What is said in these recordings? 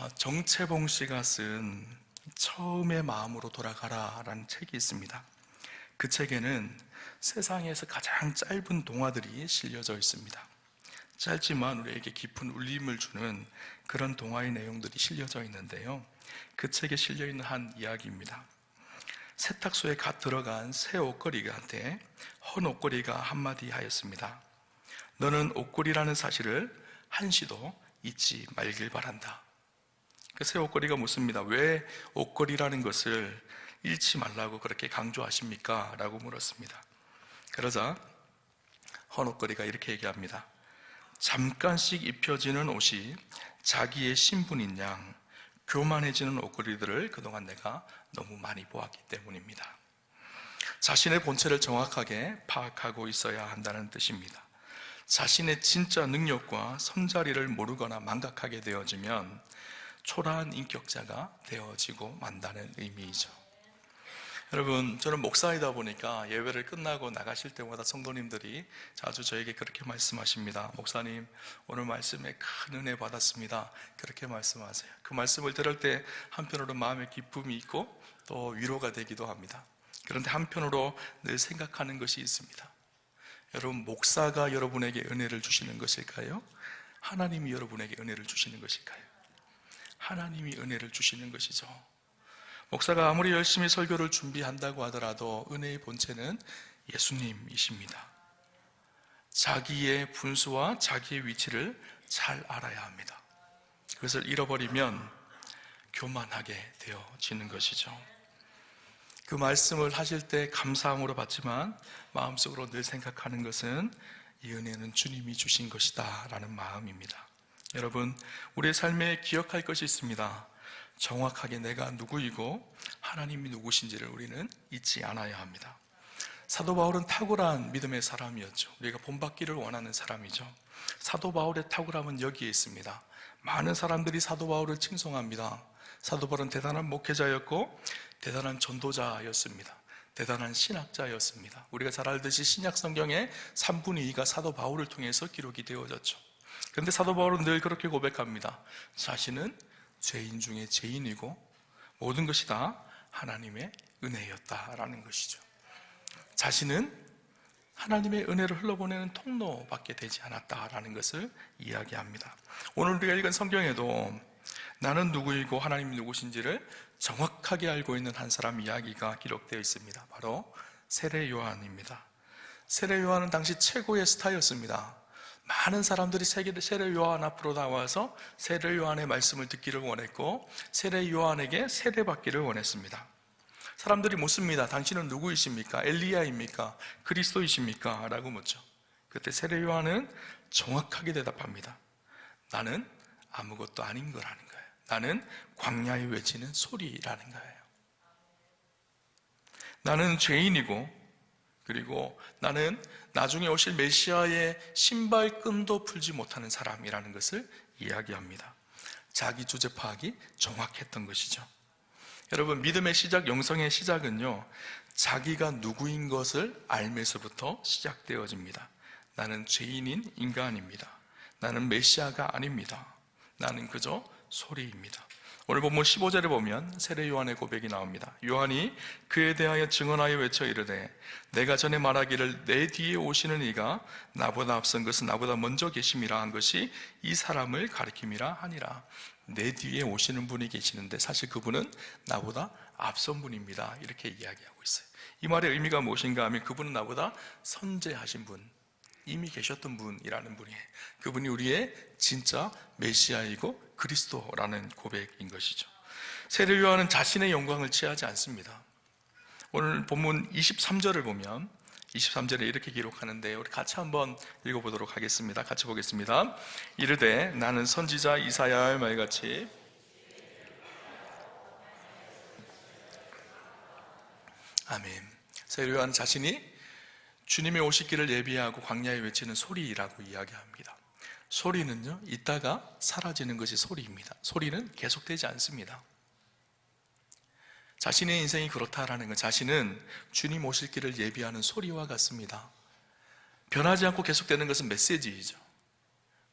정채봉 씨가 쓴 처음의 마음으로 돌아가라 라는 책이 있습니다. 그 책에는 세상에서 가장 짧은 동화들이 실려져 있습니다. 짧지만 우리에게 깊은 울림을 주는 그런 동화의 내용들이 실려져 있는데요, 그 책에 실려있는 한 이야기입니다. 세탁소에 갓 들어간 새 옷걸이한테 헌 옷걸이가 한마디 하였습니다. 너는 옷걸이라는 사실을 한시도 잊지 말길 바란다. 그 새 옷걸이가 묻습니다. 왜 옷걸이라는 것을 잃지 말라고 그렇게 강조하십니까? 라고 물었습니다. 그러자 헌 옷걸이가 이렇게 얘기합니다. 잠깐씩 입혀지는 옷이 자기의 신분인 양 교만해지는 옷걸이들을 그동안 내가 너무 많이 보았기 때문입니다. 자신의 본체를 정확하게 파악하고 있어야 한다는 뜻입니다. 자신의 진짜 능력과 선자리를 모르거나 망각하게 되어지면 초라한 인격자가 되어지고 만다는 의미이죠. 여러분, 저는 목사이다 보니까 예배를 끝나고 나가실 때마다 성도님들이 자주 저에게 그렇게 말씀하십니다. 목사님, 오늘 말씀에 큰 은혜 받았습니다. 그렇게 말씀하세요. 그 말씀을 들을 때 한편으로 마음에 기쁨이 있고 또 위로가 되기도 합니다. 그런데 한편으로 늘 생각하는 것이 있습니다. 여러분, 목사가 여러분에게 은혜를 주시는 것일까요? 하나님이 여러분에게 은혜를 주시는 것일까요? 하나님이 은혜를 주시는 것이죠. 목사가 아무리 열심히 설교를 준비한다고 하더라도 은혜의 본체는 예수님이십니다. 자기의 분수와 자기의 위치를 잘 알아야 합니다. 그것을 잃어버리면 교만하게 되어지는 것이죠. 그 말씀을 하실 때 감사함으로 받지만 마음속으로 늘 생각하는 것은 이 은혜는 주님이 주신 것이다 라는 마음입니다. 여러분, 우리의 삶에 기억할 것이 있습니다. 정확하게 내가 누구이고 하나님이 누구신지를 우리는 잊지 않아야 합니다. 사도 바울은 탁월한 믿음의 사람이었죠. 우리가 본받기를 원하는 사람이죠. 사도 바울의 탁월함은 여기에 있습니다. 많은 사람들이 사도 바울을 칭송합니다. 사도 바울은 대단한 목회자였고 대단한 전도자였습니다. 대단한 신학자였습니다. 우리가 잘 알듯이 신약 성경의 3분의 2가 사도 바울을 통해서 기록이 되어졌죠. 그런데 사도 바울은 늘 그렇게 고백합니다. 자신은 죄인 중에 죄인이고 모든 것이 다 하나님의 은혜였다라는 것이죠. 자신은 하나님의 은혜를 흘러보내는 통로밖에 되지 않았다라는 것을 이야기합니다. 오늘 우리가 읽은 성경에도 나는 누구이고 하나님이 누구신지를 정확하게 알고 있는 한 사람 이야기가 기록되어 있습니다. 바로 세례 요한입니다. 세례 요한은 당시 최고의 스타였습니다. 많은 사람들이 세례 요한 앞으로 나와서 세례 요한의 말씀을 듣기를 원했고 세례 요한에게 세례받기를 원했습니다. 사람들이 묻습니다. 당신은 누구이십니까? 엘리야입니까? 그리스도이십니까? 라고 묻죠. 그때 세례 요한은 정확하게 대답합니다. 나는 아무것도 아닌 거라는 거예요. 나는 광야에 외치는 소리라는 거예요. 나는 죄인이고 그리고 나는 나중에 오실 메시아의 신발끈도 풀지 못하는 사람이라는 것을 이야기합니다. 자기 주제 파악이 정확했던 것이죠. 여러분, 믿음의 시작, 영성의 시작은요, 자기가 누구인 것을 알면서부터 시작되어집니다. 나는 죄인인 인간입니다. 나는 메시아가 아닙니다. 나는 그저 소리입니다. 오늘 본문 15절에 보면 세례 요한의 고백이 나옵니다. 요한이 그에 대하여 증언하여 외쳐 이르되 내가 전에 말하기를 내 뒤에 오시는 이가 나보다 앞선 것은 나보다 먼저 계심이라 한 것이 이 사람을 가리킴이라 하니라. 내 뒤에 오시는 분이 계시는데 사실 그분은 나보다 앞선 분입니다. 이렇게 이야기하고 있어요. 이 말의 의미가 무엇인가 하면 그분은 나보다 선재하신 분, 이미 계셨던 분이라는 분이에요. 그분이 우리의 진짜 메시아이고 그리스도라는 고백인 것이죠. 세례 요한은 자신의 영광을 취하지 않습니다. 오늘 본문 23절을 보면 23절에 이렇게 기록하는데 우리 같이 한번 읽어보도록 하겠습니다. 같이 보겠습니다. 이르되 나는 선지자 이사야의 말같이 아멘. 세례 요한 자신이 주님의 오실 길을 예비하고 광야에 외치는 소리라고 이야기합니다. 소리는요, 있다가 사라지는 것이 소리입니다. 소리는 계속되지 않습니다. 자신의 인생이 그렇다라는 것, 자신은 주님 오실 길을 예비하는 소리와 같습니다. 변하지 않고 계속되는 것은 메시지이죠.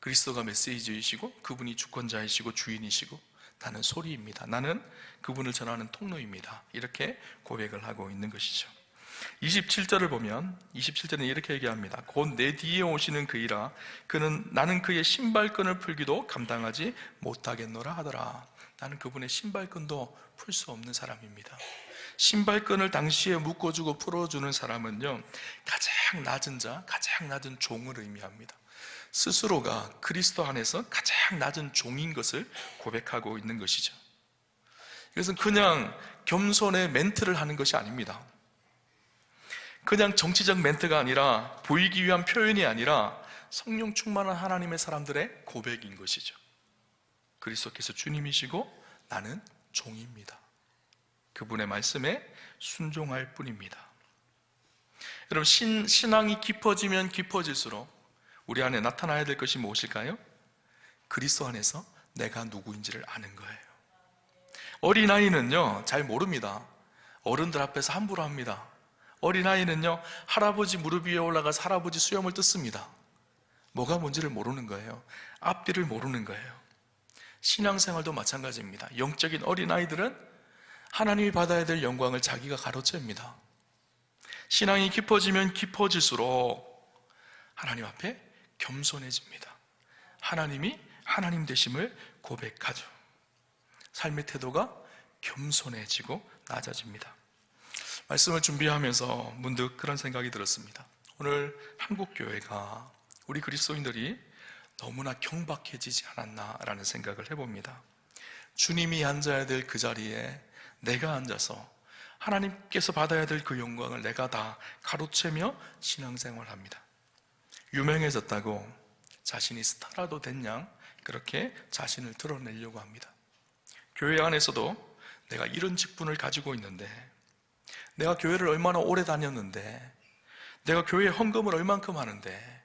그리스도가 메시지이시고 그분이 주권자이시고 주인이시고 나는 소리입니다. 나는 그분을 전하는 통로입니다. 이렇게 고백을 하고 있는 것이죠. 27절을 보면 27절은 이렇게 얘기합니다. 곧 내 뒤에 오시는 그이라 나는 그의 신발끈을 풀기도 감당하지 못하겠노라 하더라. 나는 그분의 신발끈도 풀 수 없는 사람입니다. 신발끈을 당시에 묶어주고 풀어주는 사람은요, 가장 낮은 자, 가장 낮은 종을 의미합니다. 스스로가 그리스도 안에서 가장 낮은 종인 것을 고백하고 있는 것이죠. 이것은 그냥 겸손의 멘트를 하는 것이 아닙니다. 그냥 정치적 멘트가 아니라, 보이기 위한 표현이 아니라 성령 충만한 하나님의 사람들의 고백인 것이죠. 그리스도께서 주님이시고 나는 종입니다. 그분의 말씀에 순종할 뿐입니다. 여러분, 신앙이 깊어지면 깊어질수록 우리 안에 나타나야 될 것이 무엇일까요? 그리스도 안에서 내가 누구인지를 아는 거예요. 어린아이는요, 잘 모릅니다. 어른들 앞에서 함부로 합니다. 어린아이는요, 할아버지 무릎 위에 올라가서 할아버지 수염을 뜯습니다. 뭐가 뭔지를 모르는 거예요. 앞뒤를 모르는 거예요. 신앙생활도 마찬가지입니다. 영적인 어린아이들은 하나님이 받아야 될 영광을 자기가 가로챕니다. 신앙이 깊어지면 깊어질수록 하나님 앞에 겸손해집니다. 하나님이 하나님 되심을 고백하죠. 삶의 태도가 겸손해지고 낮아집니다. 말씀을 준비하면서 문득 그런 생각이 들었습니다. 오늘 한국교회가, 우리 그리스도인들이 너무나 경박해지지 않았나라는 생각을 해봅니다. 주님이 앉아야 될 그 자리에 내가 앉아서 하나님께서 받아야 될 그 영광을 내가 다 가로채며 신앙생활을 합니다. 유명해졌다고 자신이 스타라도 된 양 그렇게 자신을 드러내려고 합니다. 교회 안에서도 내가 이런 직분을 가지고 있는데, 내가 교회를 얼마나 오래 다녔는데, 내가 교회에 헌금을 얼만큼 하는데,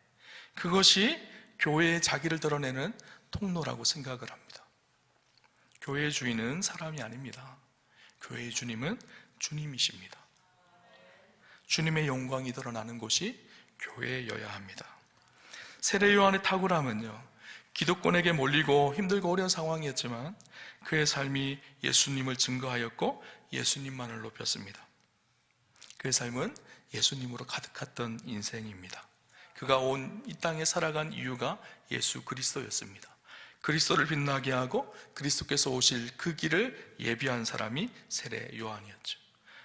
그것이 교회의 자기를 드러내는 통로라고 생각을 합니다. 교회의 주인은 사람이 아닙니다. 교회의 주님은 주님이십니다. 주님의 영광이 드러나는 곳이 교회여야 합니다. 세례 요한의 탁월함은요, 기득권에게 몰리고 힘들고 어려운 상황이었지만 그의 삶이 예수님을 증거하였고 예수님만을 높였습니다. 그의 삶은 예수님으로 가득했던 인생입니다. 그가 온 이 땅에 살아간 이유가 예수 그리스도였습니다. 그리스도를 빛나게 하고 그리스도께서 오실 그 길을 예비한 사람이 세례 요한이었죠.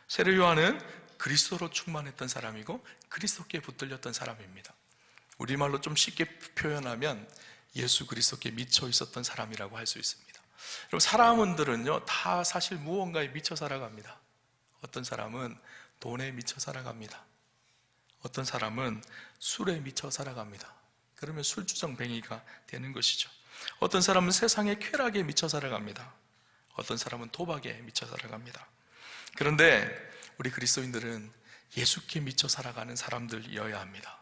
세례 요한은 그리스도로 충만했던 사람이고 그리스도께 붙들렸던 사람입니다. 우리말로 좀 쉽게 표현하면 예수 그리스도께 미쳐 있었던 사람이라고 할 수 있습니다. 여러분, 사람들은요 다 사실 무언가에 미쳐 살아갑니다. 어떤 사람은 돈에 미쳐 살아갑니다. 어떤 사람은 술에 미쳐 살아갑니다. 그러면 술주정뱅이가 되는 것이죠. 어떤 사람은 세상의 쾌락에 미쳐 살아갑니다. 어떤 사람은 도박에 미쳐 살아갑니다. 그런데 우리 그리스도인들은 예수께 미쳐 살아가는 사람들이어야 합니다.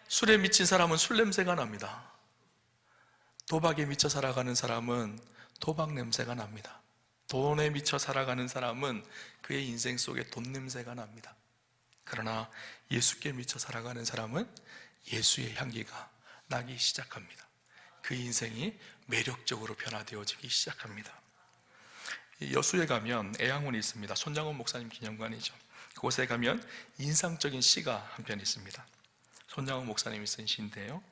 술에 미친 사람은 술 냄새가 납니다. 도박에 미쳐 살아가는 사람은 도박 냄새가 납니다. 돈에 미쳐 살아가는 사람은 그의 인생 속에 돈 냄새가 납니다. 그러나 예수께 미쳐 살아가는 사람은 예수의 향기가 나기 시작합니다. 그 인생이 매력적으로 변화되어지기 시작합니다. 여수에 가면 애양원이 있습니다. 손장원 목사님 기념관이죠. 그곳에 가면 인상적인 시가 한 편 있습니다. 손장원 목사님이 쓴 시인데요,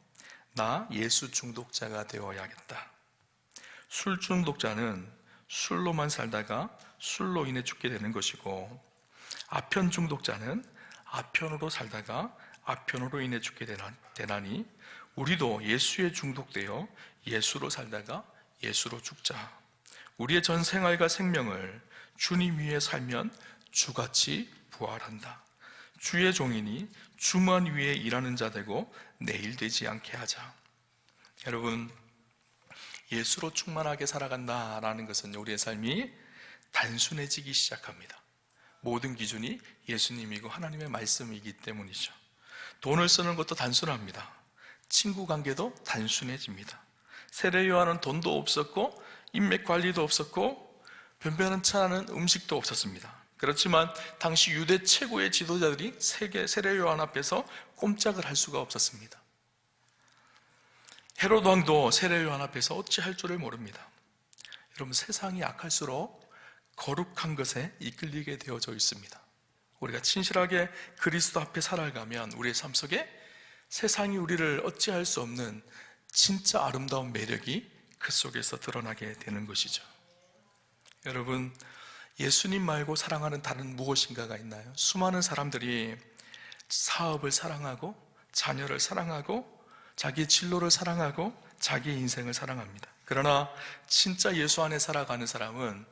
나 예수 중독자가 되어야겠다. 술 중독자는 술로만 살다가 술로 인해 죽게 되는 것이고, 아편 중독자는 아편으로 살다가 아편으로 인해 죽게 되나니 우리도 예수에 중독되어 예수로 살다가 예수로 죽자. 우리의 전 생활과 생명을 주님 위에 살면 주같이 부활한다. 주의 종이니 주만 위에 일하는 자 되고 내일 되지 않게 하자. 여러분, 예수로 충만하게 살아간다라는 것은 우리의 삶이 단순해지기 시작합니다. 모든 기준이 예수님이고 하나님의 말씀이기 때문이죠. 돈을 쓰는 것도 단순합니다. 친구 관계도 단순해집니다. 세례 요한은 돈도 없었고 인맥 관리도 없었고 변변치 않은 음식도 없었습니다. 그렇지만 당시 유대 최고의 지도자들이 세례 요한 앞에서 꼼짝을 할 수가 없었습니다. 헤롯 왕도 세례 요한 앞에서 어찌할 줄을 모릅니다. 여러분, 세상이 악할수록 거룩한 것에 이끌리게 되어져 있습니다. 우리가 친실하게 그리스도 앞에 살아가면 우리의 삶 속에 세상이 우리를 어찌할 수 없는 진짜 아름다운 매력이 그 속에서 드러나게 되는 것이죠. 여러분, 예수님 말고 사랑하는 다른 무엇인가가 있나요? 수많은 사람들이 사업을 사랑하고 자녀를 사랑하고 자기의 진로를 사랑하고 자기의 인생을 사랑합니다. 그러나 진짜 예수 안에 살아가는 사람은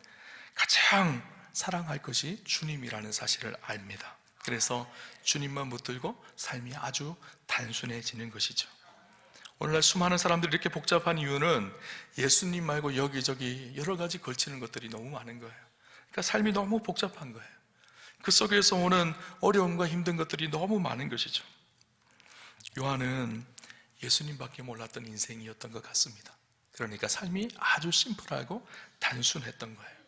가장 사랑할 것이 주님이라는 사실을 압니다. 그래서 주님만 붙들고 삶이 아주 단순해지는 것이죠. 오늘날 수많은 사람들이 이렇게 복잡한 이유는 예수님 말고 여기저기 여러 가지 걸치는 것들이 너무 많은 거예요. 그러니까 삶이 너무 복잡한 거예요. 그 속에서 오는 어려움과 힘든 것들이 너무 많은 것이죠. 요한은 예수님밖에 몰랐던 인생이었던 것 같습니다. 그러니까 삶이 아주 심플하고 단순했던 거예요.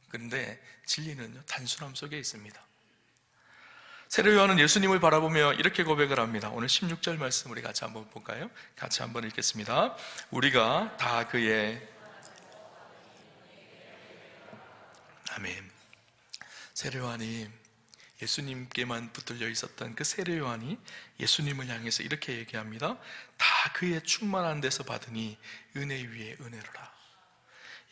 그런데 진리는요, 단순함 속에 있습니다. 세례 요한은 예수님을 바라보며 이렇게 고백을 합니다. 오늘 16절 말씀 우리 같이 한번 볼까요? 같이 한번 읽겠습니다. 우리가 다 그의 아멘. 세례 요한이 예수님께만 붙들려 있었던 그 세례 요한이 예수님을 향해서 이렇게 얘기합니다. 다 그의 충만한 데서 받으니 은혜 위에 은혜로라.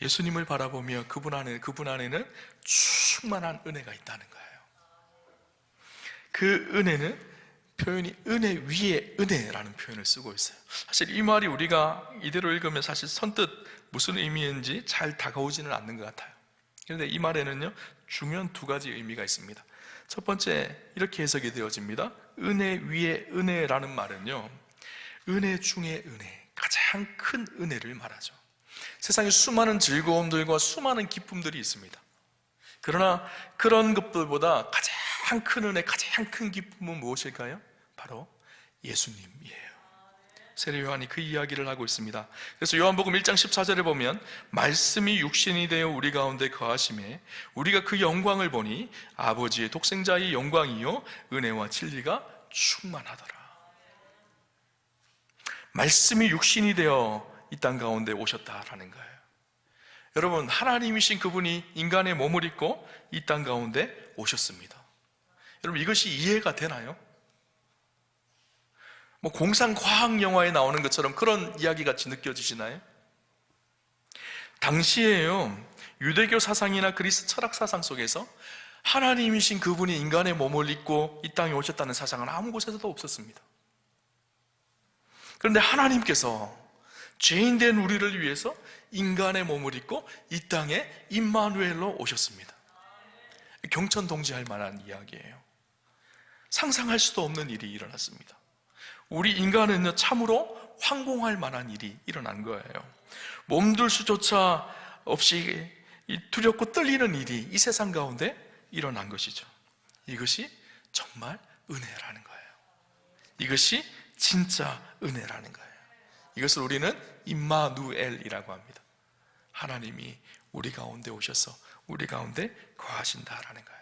예수님을 바라보며 그분 안에는 충만한 은혜가 있다는 거예요. 그 은혜는 표현이 은혜 위에 은혜라는 표현을 쓰고 있어요. 사실 이 말이 우리가 이대로 읽으면 사실 선뜻 무슨 의미인지 잘 다가오지는 않는 것 같아요. 그런데 이 말에는요, 중요한 두 가지 의미가 있습니다. 첫 번째, 이렇게 해석이 되어집니다. 은혜 위에 은혜라는 말은요, 은혜 중에 은혜, 가장 큰 은혜를 말하죠. 세상에 수많은 즐거움들과 수많은 기쁨들이 있습니다. 그러나 그런 것들보다 가장 큰 은혜, 가장 큰 기쁨은 무엇일까요? 바로 예수님이에요. 세례 요한이 그 이야기를 하고 있습니다. 그래서 요한복음 1장 14절에 보면 말씀이 육신이 되어 우리 가운데 거하심에 우리가 그 영광을 보니 아버지의 독생자의 영광이요 은혜와 진리가 충만하더라. 말씀이 육신이 되어 이 땅 가운데 오셨다라는 거예요. 여러분, 하나님이신 그분이 인간의 몸을 입고 이 땅 가운데 오셨습니다. 여러분, 이것이 이해가 되나요? 뭐 공상 과학 영화에 나오는 것처럼 그런 이야기 같이 느껴지시나요? 당시에요, 유대교 사상이나 그리스 철학 사상 속에서 하나님이신 그분이 인간의 몸을 입고 이 땅에 오셨다는 사상은 아무 곳에서도 없었습니다. 그런데 하나님께서 죄인된 우리를 위해서 인간의 몸을 입고 이 땅에 임마누엘로 오셨습니다. 경천동지할 만한 이야기예요. 상상할 수도 없는 일이 일어났습니다. 우리 인간은요, 참으로 황공할 만한 일이 일어난 거예요. 몸둘 수조차 없이 두렵고 떨리는 일이 이 세상 가운데 일어난 것이죠. 이것이 정말 은혜라는 거예요. 이것이 진짜 은혜라는 거예요. 이것을 우리는 임마누엘이라고 합니다. 하나님이 우리 가운데 오셔서 우리 가운데 거하신다라는 거예요.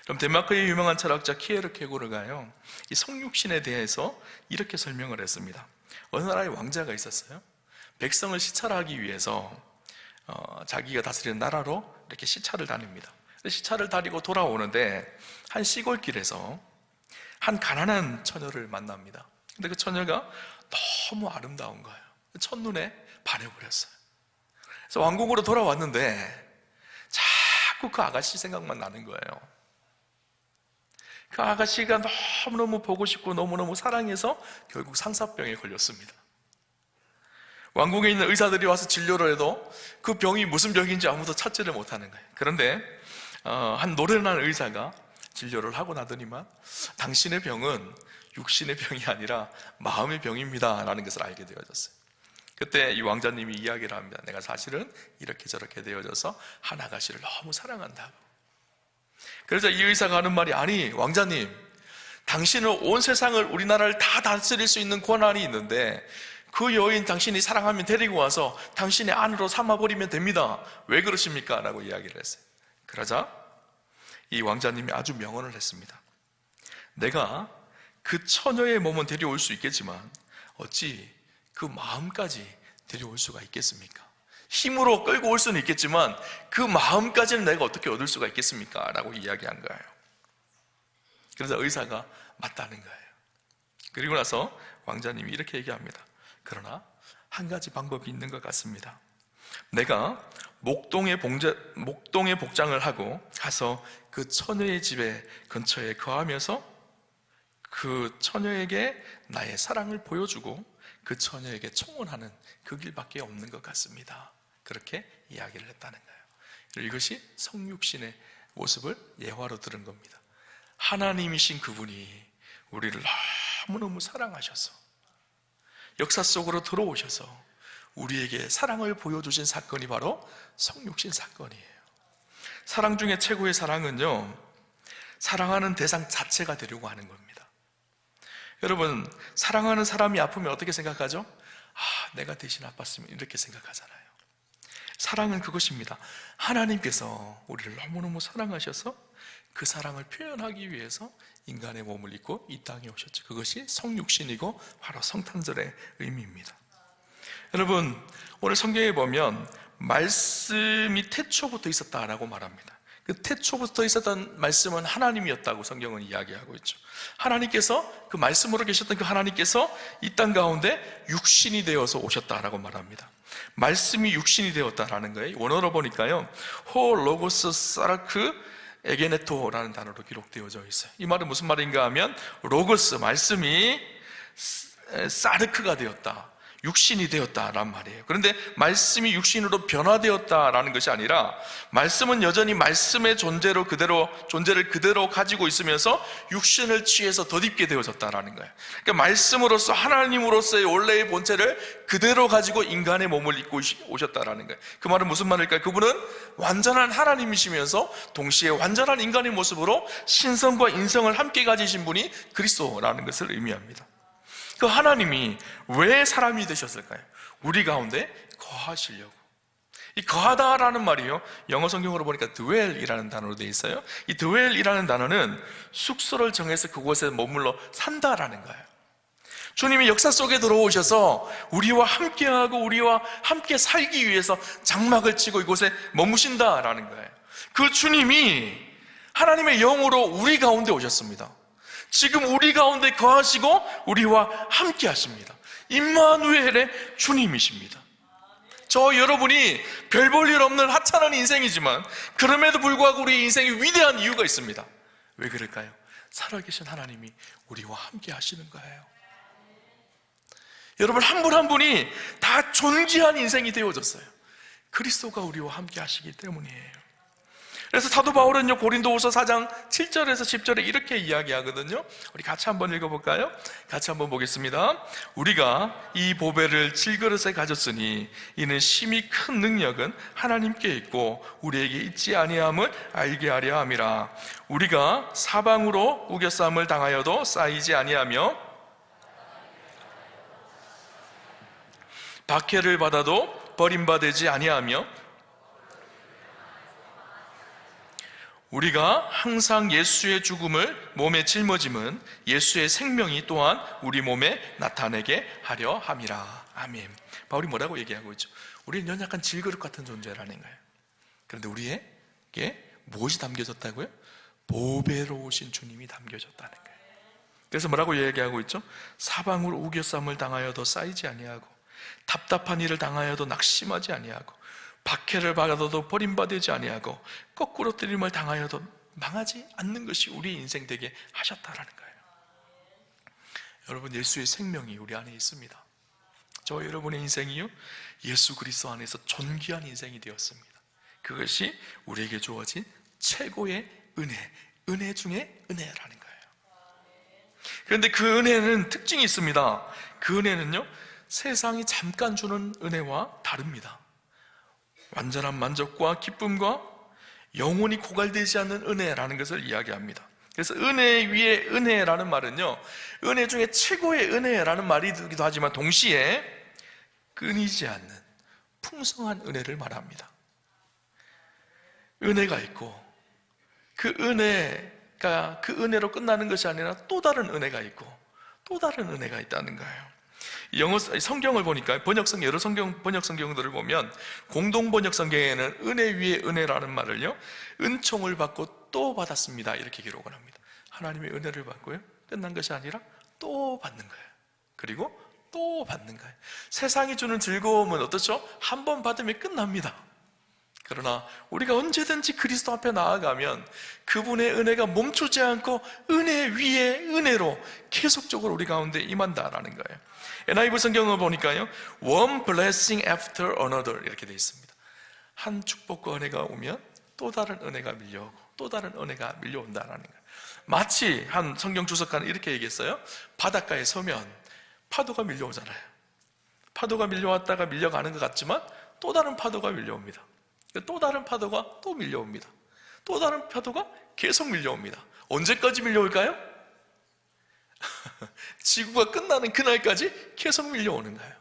그럼 덴마크의 유명한 철학자 키에르케고르가요, 이 성육신에 대해서 이렇게 설명을 했습니다. 어느 나라에 왕자가 있었어요. 백성을 시찰하기 위해서 자기가 다스리는 나라로 이렇게 시찰을 다닙니다. 시찰을 다니고 돌아오는데 한 시골길에서 한 가난한 처녀를 만납니다. 근데 그 처녀가 너무 아름다운 거예요. 첫눈에 반해버렸어요. 그래서 왕궁으로 돌아왔는데 자꾸 그 아가씨 생각만 나는 거예요. 그 아가씨가 너무너무 보고 싶고 너무너무 사랑해서 결국 상사병에 걸렸습니다. 왕궁에 있는 의사들이 와서 진료를 해도 그 병이 무슨 병인지 아무도 찾지를 못하는 거예요. 그런데 한 노련한 의사가 진료를 하고 나더니만 당신의 병은 육신의 병이 아니라 마음의 병입니다 라는 것을 알게 되어졌어요. 그때 이 왕자님이 이야기를 합니다. 내가 사실은 이렇게 저렇게 되어져서 한 아가씨를 너무 사랑한다고. 그래서 이 의사가 하는 말이, 아니 왕자님, 당신은 온 세상을, 우리나라를 다 다스릴 수 있는 권한이 있는데 그 여인 당신이 사랑하면 데리고 와서 당신의 아내로 삼아버리면 됩니다. 왜 그러십니까? 라고 이야기를 했어요. 그러자 이 왕자님이 아주 명언을 했습니다. 내가 그 처녀의 몸은 데려올 수 있겠지만 어찌 그 마음까지 데려올 수가 있겠습니까? 힘으로 끌고 올 수는 있겠지만 그 마음까지는 내가 어떻게 얻을 수가 있겠습니까? 라고 이야기한 거예요. 그래서 의사가 맞다는 거예요. 그리고 나서 왕자님이 이렇게 얘기합니다. 그러나 한 가지 방법이 있는 것 같습니다. 내가 목동에 복장을 하고 가서 그 처녀의 집에 근처에 거하면서 그 처녀에게 나의 사랑을 보여주고 그 처녀에게 청혼하는 그 길밖에 없는 것 같습니다. 그렇게 이야기를 했다는 거예요. 이것이 성육신의 모습을 예화로 들은 겁니다. 하나님이신 그분이 우리를 너무너무 사랑하셔서 역사 속으로 들어오셔서 우리에게 사랑을 보여주신 사건이 바로 성육신 사건이에요. 사랑 중에 최고의 사랑은요, 사랑하는 대상 자체가 되려고 하는 겁니다. 여러분, 사랑하는 사람이 아프면 어떻게 생각하죠? 내가 대신 아팠으면 이렇게 생각하잖아요. 사랑은 그것입니다. 하나님께서 우리를 너무너무 사랑하셔서 그 사랑을 표현하기 위해서 인간의 몸을 입고 이 땅에 오셨죠. 그것이 성육신이고 바로 성탄절의 의미입니다. 여러분, 오늘 성경에 보면 말씀이 태초부터 있었다라고 말합니다. 그 태초부터 있었던 말씀은 하나님이었다고 성경은 이야기하고 있죠. 하나님께서 그 말씀으로 계셨던 그 하나님께서 이 땅 가운데 육신이 되어서 오셨다라고 말합니다. 말씀이 육신이 되었다라는 거예요. 원어로 보니까요, 호 로고스 사르크 에게네토라는 단어로 기록되어져 있어요. 이 말은 무슨 말인가 하면 로고스, 말씀이 사르크가 되었다, 육신이 되었다란 말이에요. 그런데 말씀이 육신으로 변화되었다라는 것이 아니라 말씀은 여전히 말씀의 존재를 그대로 가지고 있으면서 육신을 취해서 덧입게 되어졌다라는 거예요. 그러니까 말씀으로서 하나님으로서의 원래의 본체를 그대로 가지고 인간의 몸을 입고 오셨다라는 거예요. 그 말은 무슨 말일까요? 그분은 완전한 하나님이시면서 동시에 완전한 인간의 모습으로 신성과 인성을 함께 가지신 분이 그리스도라는 것을 의미합니다. 그 하나님이 왜 사람이 되셨을까요? 우리 가운데 거하시려고. 이 거하다라는 말이요, 영어 성경으로 보니까 dwell이라는 단어로 되어 있어요. 이 dwell이라는 단어는 숙소를 정해서 그곳에 머물러 산다라는 거예요. 주님이 역사 속에 들어오셔서 우리와 함께하고 우리와 함께 살기 위해서 장막을 치고 이곳에 머무신다라는 거예요. 그 주님이 하나님의 영으로 우리 가운데 오셨습니다. 지금 우리 가운데 거하시고 우리와 함께 하십니다. 임마누엘의 주님이십니다. 저 여러분이 별 볼 일 없는 하찮은 인생이지만 그럼에도 불구하고 우리 인생이 위대한 이유가 있습니다. 왜 그럴까요? 살아계신 하나님이 우리와 함께 하시는 거예요. 여러분, 한 분 한 분이 다 존귀한 인생이 되어졌어요. 그리스도가 우리와 함께 하시기 때문이에요. 그래서 사도 바울은요, 고린도후서 4장 7절에서 10절에 이렇게 이야기하거든요. 우리 같이 한번 읽어볼까요? 같이 한번 보겠습니다. 우리가 이 보배를 질그릇에 가졌으니 이는 심히 큰 능력은 하나님께 있고 우리에게 있지 아니함을 알게 하려 함이라. 우리가 사방으로 우겨쌈을 당하여도 쌓이지 아니하며 박해를 받아도 버림받지 아니하며 우리가 항상 예수의 죽음을 몸에 짊어짐은 예수의 생명이 또한 우리 몸에 나타내게 하려 함이라. 아멘. 바울이 뭐라고 얘기하고 있죠? 우리는 연약한 질그릇 같은 존재라는 거예요. 그런데 우리에게 무엇이 담겨졌다고요? 보배로우신 주님이 담겨졌다는 거예요. 그래서 뭐라고 얘기하고 있죠? 사방으로 우겨쌈을 당하여도 쌓이지 아니하고 답답한 일을 당하여도 낙심하지 아니하고 박해를 받아도 버림받지 아니하고 거꾸로 뜨림을 당하여도 망하지 않는 것이 우리 인생 되게 하셨다라는 거예요. 여러분, 예수의 생명이 우리 안에 있습니다. 저 여러분의 인생이요, 예수 그리스도 안에서 존귀한 인생이 되었습니다. 그것이 우리에게 주어진 최고의 은혜 중에 은혜라는 거예요. 그런데 그 은혜는 특징이 있습니다. 그 은혜는요, 세상이 잠깐 주는 은혜와 다릅니다. 완전한 만족과 기쁨과 영원히 고갈되지 않는 은혜라는 것을 이야기합니다. 그래서 은혜 위에 은혜라는 말은요, 은혜 중에 최고의 은혜라는 말이 되기도 하지만 동시에 끊이지 않는 풍성한 은혜를 말합니다. 은혜가 있고 그 은혜가 그 은혜로 끝나는 것이 아니라 또 다른 은혜가 있고 또 다른 은혜가 있다는 거예요. 영어 성경을 보니까 여러 번역 성경들을 보면 공동 번역 성경에는 은혜 위에 은혜라는 말을요, 은총을 받고 또 받았습니다 이렇게 기록을 합니다. 하나님의 은혜를 받고요, 끝난 것이 아니라 또 받는 거예요. 그리고 또 받는 거예요. 세상이 주는 즐거움은 어떻죠? 한 번 받으면 끝납니다. 그러나 우리가 언제든지 그리스도 앞에 나아가면 그분의 은혜가 멈추지 않고 은혜 위에 은혜로 계속적으로 우리 가운데 임한다라는 거예요. NIV 성경을 보니까요, one blessing after another 이렇게 되어 있습니다. 한 축복과 은혜가 오면 또 다른 은혜가 밀려오고 또 다른 은혜가 밀려온다라는 거예요. 마치 한 성경 주석가는 이렇게 얘기했어요. 바닷가에 서면 파도가 밀려오잖아요. 파도가 밀려왔다가 밀려가는 것 같지만 또 다른 파도가 밀려옵니다. 또 다른 파도가 또 밀려옵니다. 또 다른 파도가 계속 밀려옵니다. 언제까지 밀려올까요? 지구가 끝나는 그날까지 계속 밀려오는 거예요.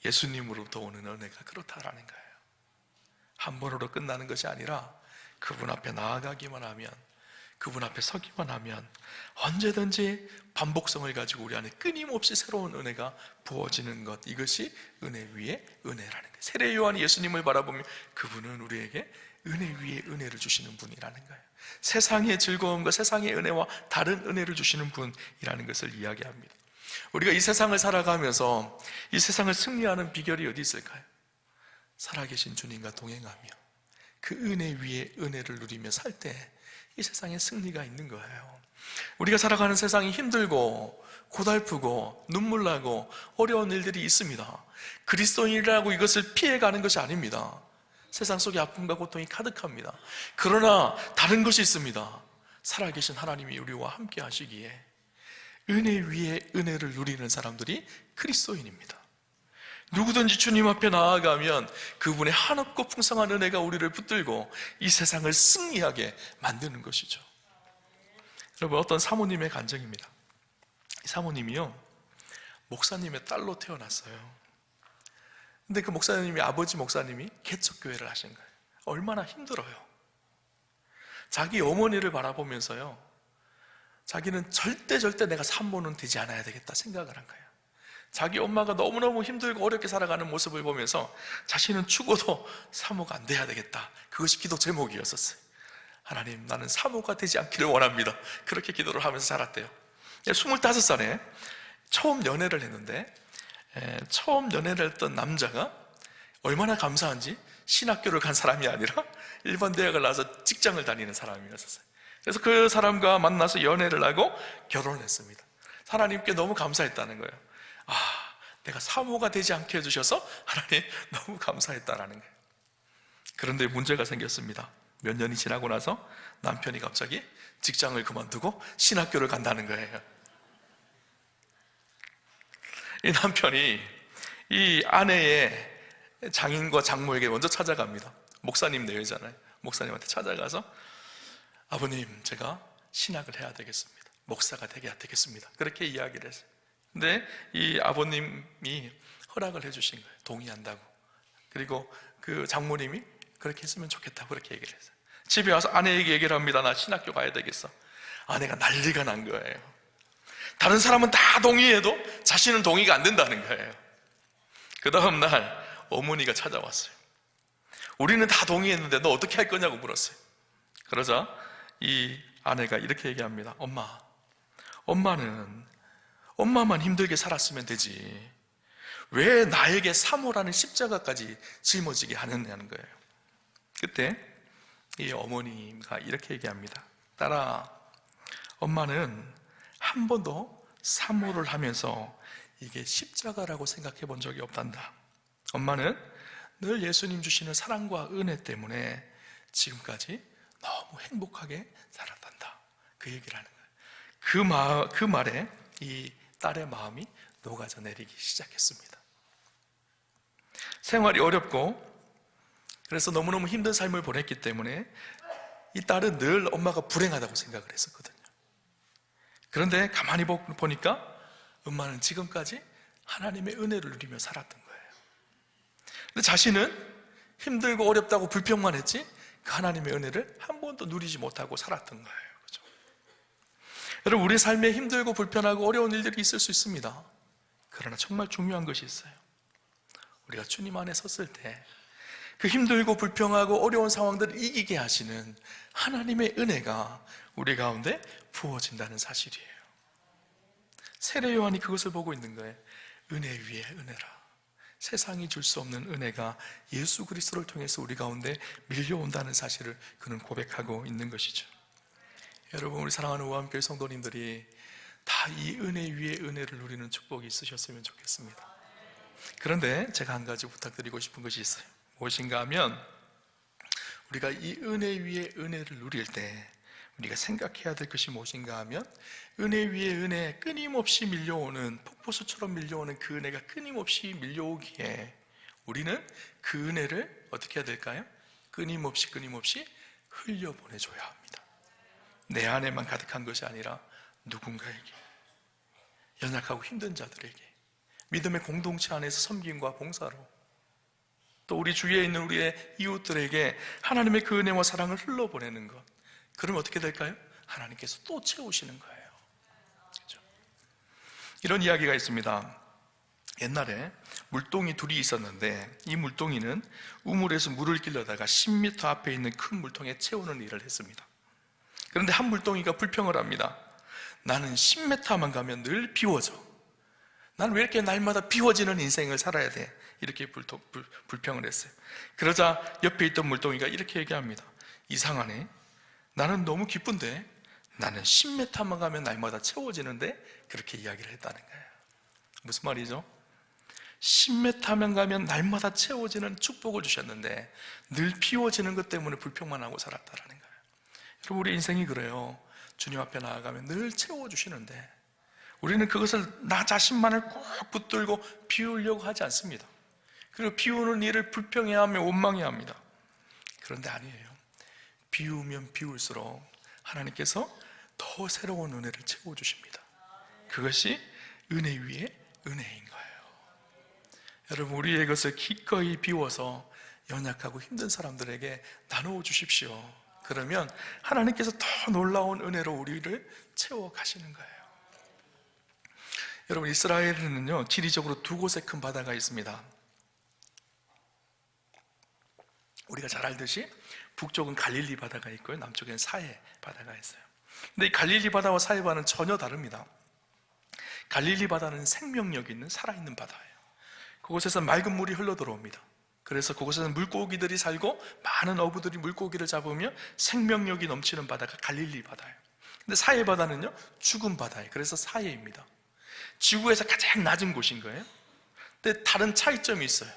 예수님으로부터 오는 은혜가 그렇다라는 거예요. 한 번으로 끝나는 것이 아니라 그분 앞에 나아가기만 하면, 그분 앞에 서기만 하면 언제든지 반복성을 가지고 우리 안에 끊임없이 새로운 은혜가 부어지는 것, 이것이 은혜 위에 은혜라는 거예요. 세례 요한이 예수님을 바라보며 그분은 우리에게 은혜 위에 은혜를 주시는 분이라는 거예요. 세상의 즐거움과 세상의 은혜와 다른 은혜를 주시는 분이라는 것을 이야기합니다. 우리가 이 세상을 살아가면서 이 세상을 승리하는 비결이 어디 있을까요? 살아계신 주님과 동행하며 그 은혜 위에 은혜를 누리며 살 때 이 세상에 승리가 있는 거예요. 우리가 살아가는 세상이 힘들고 고달프고 눈물나고 어려운 일들이 있습니다. 그리스도인이라고 이것을 피해가는 것이 아닙니다. 세상 속에 아픔과 고통이 가득합니다. 그러나 다른 것이 있습니다. 살아계신 하나님이 우리와 함께 하시기에 은혜 위에 은혜를 누리는 사람들이 그리스도인입니다. 누구든지 주님 앞에 나아가면 그분의 한없고 풍성한 은혜가 우리를 붙들고 이 세상을 승리하게 만드는 것이죠. 여러분, 어떤 사모님의 간증입니다. 이 사모님이요, 목사님의 딸로 태어났어요. 근데 그 목사님이, 아버지 목사님이 개척교회를 하신 거예요. 얼마나 힘들어요. 자기 어머니를 바라보면서요, 자기는 절대 내가 산모는 되지 않아야 되겠다 생각을 한 거예요. 자기 엄마가 너무너무 힘들고 어렵게 살아가는 모습을 보면서 자신은 죽어도 사모가 안 돼야 되겠다. 그것이 기도 제목이었었어요. 하나님, 나는 사모가 되지 않기를 원합니다. 그렇게 기도를 하면서 살았대요. 25살에 처음 연애를 했는데, 처음 연애를 했던 남자가 얼마나 감사한지 신학교를 간 사람이 아니라 일반 대학을 나와서 직장을 다니는 사람이었어요. 그래서 그 사람과 만나서 연애를 하고 결혼을 했습니다. 하나님께 너무 감사했다는 거예요. 내가 사모가 되지 않게 해주셔서 하나님 너무 감사했다라는 거예요. 그런데 문제가 생겼습니다. 몇 년이 지나고 나서 남편이 갑자기 직장을 그만두고 신학교를 간다는 거예요. 이 남편이 이 아내의 장인과 장모에게 먼저 찾아갑니다. 목사님 내외잖아요. 목사님한테 찾아가서 아버님, 제가 신학을 해야 되겠습니다. 목사가 되겠습니다. 그렇게 이야기를 했어요. 근데 이 아버님이 허락을 해주신 거예요. 동의한다고. 그리고 그 장모님이 그렇게 했으면 좋겠다고 그렇게 얘기를 했어요. 집에 와서 아내에게 얘기를 합니다. 나 신학교 가야 되겠어. 아내가 난리가 난 거예요. 다른 사람은 다 동의해도 자신은 동의가 안 된다는 거예요. 그 다음 날 어머니가 찾아왔어요. 우리는 다 동의했는데 너 어떻게 할 거냐고 물었어요. 그러자 이 아내가 이렇게 얘기합니다. 엄마만 힘들게 살았으면 되지 왜 나에게 사모라는 십자가까지 짊어지게 하느냐는 거예요. 그때 이 어머니가 이렇게 얘기합니다. 딸아, 엄마는 한 번도 사모를 하면서 이게 십자가라고 생각해 본 적이 없단다. 엄마는 늘 예수님 주시는 사랑과 은혜 때문에 지금까지 너무 행복하게 살았단다. 그 얘기를 하는 거예요. 그 말에 이 딸의 마음이 녹아져 내리기 시작했습니다. 생활이 어렵고 그래서 너무너무 힘든 삶을 보냈기 때문에 이 딸은 늘 엄마가 불행하다고 생각을 했었거든요. 그런데 가만히 보니까 엄마는 지금까지 하나님의 은혜를 누리며 살았던 거예요. 근데 자신은 힘들고 어렵다고 불평만 했지 그 하나님의 은혜를 한 번도 누리지 못하고 살았던 거예요. 여러분, 우리 삶에 힘들고 불편하고 어려운 일들이 있을 수 있습니다. 그러나 정말 중요한 것이 있어요. 우리가 주님 안에 섰을 때 그 힘들고 불평하고 어려운 상황들을 이기게 하시는 하나님의 은혜가 우리 가운데 부어진다는 사실이에요. 세례 요한이 그것을 보고 있는 거예요. 은혜 위에 은혜라. 세상이 줄 수 없는 은혜가 예수 그리스도를 통해서 우리 가운데 밀려온다는 사실을 그는 고백하고 있는 것이죠. 여러분, 우리 사랑하는 우암교회 성도님들이 다 이 은혜 위에 은혜를 누리는 축복이 있으셨으면 좋겠습니다. 그런데 제가 한 가지 부탁드리고 싶은 것이 있어요. 무엇인가 하면 우리가 이 은혜 위에 은혜를 누릴 때 우리가 생각해야 될 것이 무엇인가 하면 은혜 위에 은혜, 끊임없이 밀려오는 폭포수처럼 밀려오는 그 은혜가 끊임없이 밀려오기에 우리는 그 은혜를 어떻게 해야 될까요? 끊임없이 흘려보내줘야 합니다. 내 안에만 가득한 것이 아니라 누군가에게, 연약하고 힘든 자들에게, 믿음의 공동체 안에서 섬김과 봉사로, 또 우리 주위에 있는 우리의 이웃들에게 하나님의 그 은혜와 사랑을 흘러보내는 것, 그러면 어떻게 될까요? 하나님께서 또 채우시는 거예요. 그렇죠? 이런 이야기가 있습니다. 옛날에 물동이 둘이 있었는데 이 물동이는 우물에서 물을 끼려다가 10m 앞에 있는 큰 물통에 채우는 일을 했습니다. 그런데 한 물동이가 불평을 합니다. 나는 10m만 가면 늘 비워져. 난 왜 이렇게 날마다 비워지는 인생을 살아야 돼? 이렇게 불평을 했어요. 그러자 옆에 있던 물동이가 이렇게 얘기합니다. 이상하네. 나는 너무 기쁜데 나는 10m만 가면 날마다 채워지는데, 그렇게 이야기를 했다는 거예요. 무슨 말이죠? 10m만 가면 날마다 채워지는 축복을 주셨는데 늘 비워지는 것 때문에 불평만 하고 살았다는 거예요. 여러분, 우리 인생이 그래요. 주님 앞에 나아가면 늘 채워주시는데 우리는 그것을 나 자신만을 꼭 붙들고 비우려고 하지 않습니다. 그리고 비우는 일을 불평해하며 원망해합니다. 그런데 아니에요. 비우면 비울수록 하나님께서 더 새로운 은혜를 채워주십니다. 그것이 은혜 위에 은혜인 거예요. 여러분, 우리의 것을 기꺼이 비워서 연약하고 힘든 사람들에게 나누어 주십시오. 그러면 하나님께서 더 놀라운 은혜로 우리를 채워가시는 거예요. 여러분, 이스라엘에는요, 지리적으로 두 곳에 큰 바다가 있습니다. 우리가 잘 알듯이 북쪽은 갈릴리 바다가 있고요, 남쪽엔 사해 바다가 있어요. 근데 이 갈릴리 바다와 사해 바다는 전혀 다릅니다. 갈릴리 바다는 생명력 있는 살아있는 바다예요. 그곳에서 맑은 물이 흘러 들어옵니다. 그래서 그곳에는 물고기들이 살고 많은 어부들이 물고기를 잡으며 생명력이 넘치는 바다가 갈릴리 바다예요. 근데 사해 바다는요, 죽은 바다예요. 그래서 사해입니다. 지구에서 가장 낮은 곳인 거예요. 근데 다른 차이점이 있어요.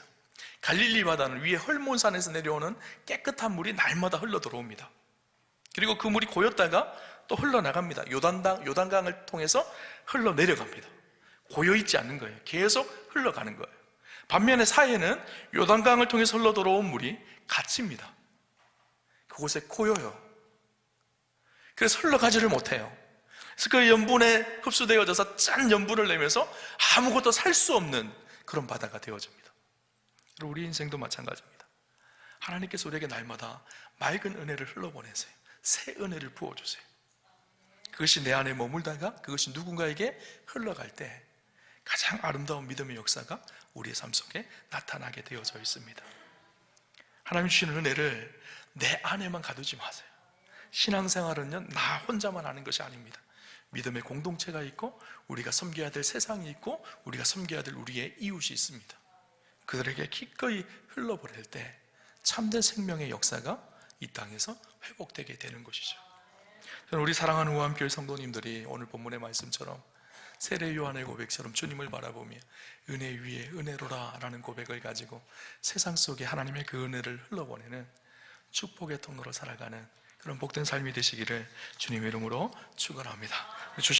갈릴리 바다는 위에 헐몬산에서 내려오는 깨끗한 물이 날마다 흘러 들어옵니다. 그리고 그 물이 고였다가 또 흘러나갑니다. 요단강을 통해서 흘러내려갑니다. 고여있지 않는 거예요. 계속 흘러가는 거예요. 반면에 사해는 요단강을 통해서 흘러 들어온 물이 갇힙니다. 그곳에 고여요. 그래서 흘러가지를 못해요. 그래서 그 염분에 흡수되어져서 짠 염분을 내면서 아무것도 살 수 없는 그런 바다가 되어집니다. 그리고 우리 인생도 마찬가지입니다. 하나님께서 우리에게 날마다 맑은 은혜를 흘러보내세요. 새 은혜를 부어주세요. 그것이 내 안에 머물다가 그것이 누군가에게 흘러갈 때 가장 아름다운 믿음의 역사가 우리의 삶 속에 나타나게 되어져 있습니다. 하나님 주시는 은혜를 내 안에만 가두지 마세요. 신앙생활은요, 나 혼자만 하는 것이 아닙니다. 믿음의 공동체가 있고 우리가 섬겨야 될 세상이 있고 우리가 섬겨야 될 우리의 이웃이 있습니다. 그들에게 기꺼이 흘러보낼 때 참된 생명의 역사가 이 땅에서 회복되게 되는 것이죠. 저는 우리 사랑하는 우암교회 성도님들이 오늘 본문의 말씀처럼 세례 요한의 고백처럼 주님을 바라보며 은혜 위에 은혜로라 라는 고백을 가지고 세상 속에 하나님의 그 은혜를 흘러보내는 축복의 통로로 살아가는 그런 복된 삶이 되시기를 주님의 이름으로 축원합니다.